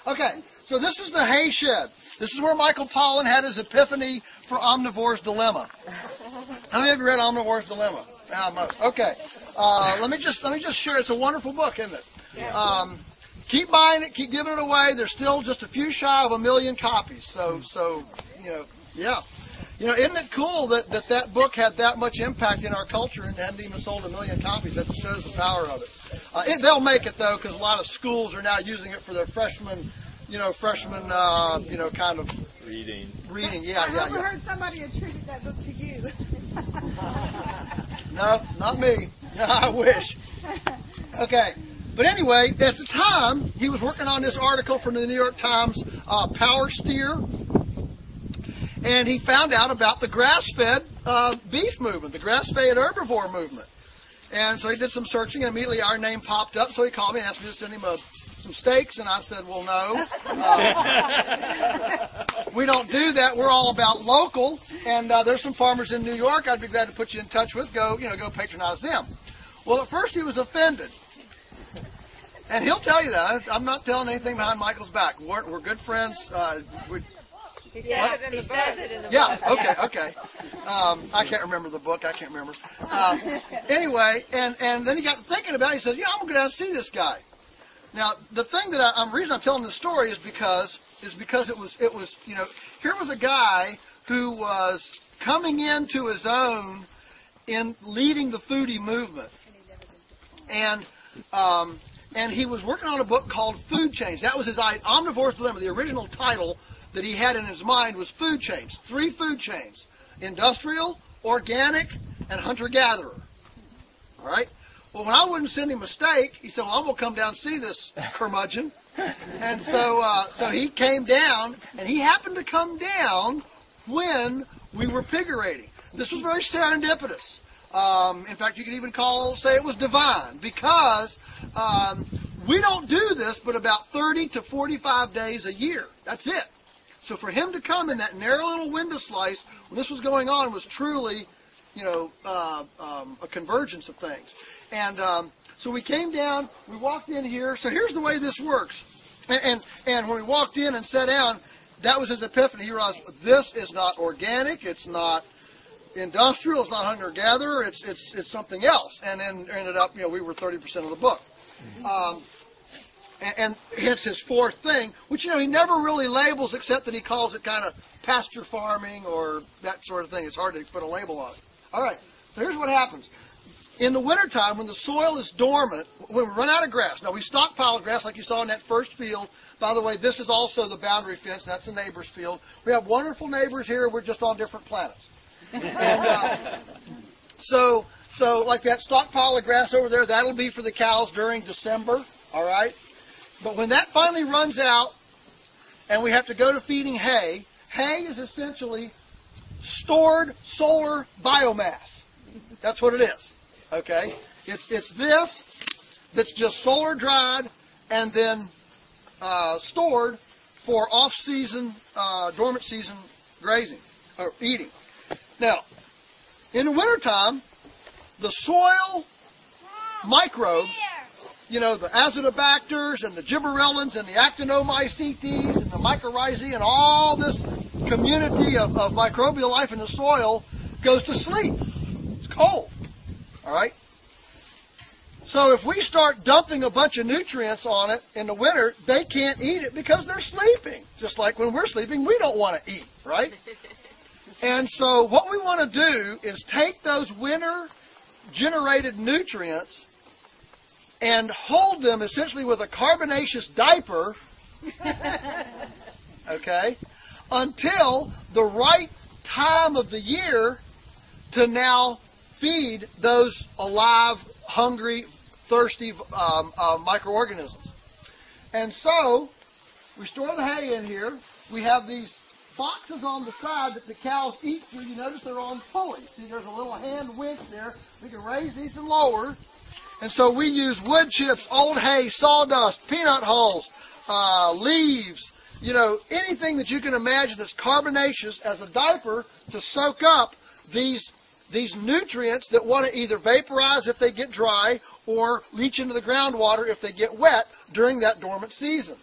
Okay, so this is the hay shed. This is where Michael Pollan had his epiphany for Omnivore's Dilemma. How many of you read Omnivore's Dilemma? Most. Okay. Let me just share. It's a wonderful book, isn't it? Keep buying it. Keep giving it away. There's still just a few shy of 1 million copies. So yeah. Isn't it cool that book had that much impact in our culture and hadn't even sold 1 million copies? That shows the power of it. They'll make it though, because a lot of schools are now using it for their freshman kind of reading. Yeah. I overheard somebody attributed that book to you. No, not me. I wish. Okay. But anyway, at the time, he was working on this article from the New York Times, Power Steer, and he found out about the grass-fed beef movement, the grass-fed herbivore movement. And so he did some searching, and immediately our name popped up, so he called me and asked me to send him some steaks, and I said, well, no. We don't do that. We're all about local, and there's some farmers in New York I'd be glad to put you in touch with. Go patronize them. Well, at first he was offended. And he'll tell you that. I'm not telling anything behind Michael's back. We're good friends. He says it in the book. Yeah, okay. I can't remember the book. I can't remember. Anyway, and then he got thinking about it. He says, I'm going to go down and see this guy. Now, the thing that the reason I'm telling this story is because it was here was a guy who was coming into his own in leading the foodie movement. And he was working on a book called Food Chains. That was his Omnivore's Dilemma. The original title that he had in his mind was Food Chains. 3 food chains: industrial, organic, and hunter-gatherer. All right? Well, when I wouldn't send him a steak, he said, well, I'm going to come down and see this curmudgeon. And so he came down, and he happened to come down when we were Pigaerating. This was very serendipitous. In fact, you could even say it was divine, because we don't do this but about 30 to 45 days a year. That's it. So for him to come in that narrow little window slice when this was going on was truly, a convergence of things. And so we came down, we walked in here. So here's the way this works. And when we walked in and sat down, that was his epiphany. He realized this is not organic, it's not industrial, it's not hunter-gatherer, it's something else. And then ended up, we were 30% of the book. And hence his 4th thing, which, he never really labels, except that he calls it kind of pasture farming or that sort of thing. It's hard to put a label on it. All right, so here's what happens. In the wintertime, when the soil is dormant, when we run out of grass, now we stockpile grass like you saw in that first field. By the way, this is also the boundary fence. That's the neighbor's field. We have wonderful neighbors here. We're just on different planets. And so like that stockpile of grass over there, that'll be for the cows during December, all right? But when that finally runs out and we have to go to feeding hay, hay is essentially stored solar biomass. That's what it is, okay? It's this that's just solar dried and then stored for off-season, dormant season grazing or eating. Now, in the wintertime, the soil microbes, the azotobacters and the gibberellins and the actinomycetes and the mycorrhizae and all this community of microbial life in the soil goes to sleep. It's cold. All right? So if we start dumping a bunch of nutrients on it in the winter, they can't eat it because they're sleeping. Just like when we're sleeping, we don't want to eat, right? And so what we want to do is take those winter-generated nutrients and hold them essentially with a carbonaceous diaper, okay, until the right time of the year to now feed those alive, hungry, thirsty microorganisms. And so we store the hay in here. We have these boxes on the side that the cows eat through. You notice they're on pulleys. See, there's a little hand winch there. We can raise these and lower. And so we use wood chips, old hay, sawdust, peanut hulls, leaves, anything that you can imagine that's carbonaceous as a diaper to soak up these nutrients that want to either vaporize if they get dry or leach into the groundwater if they get wet during that dormant season.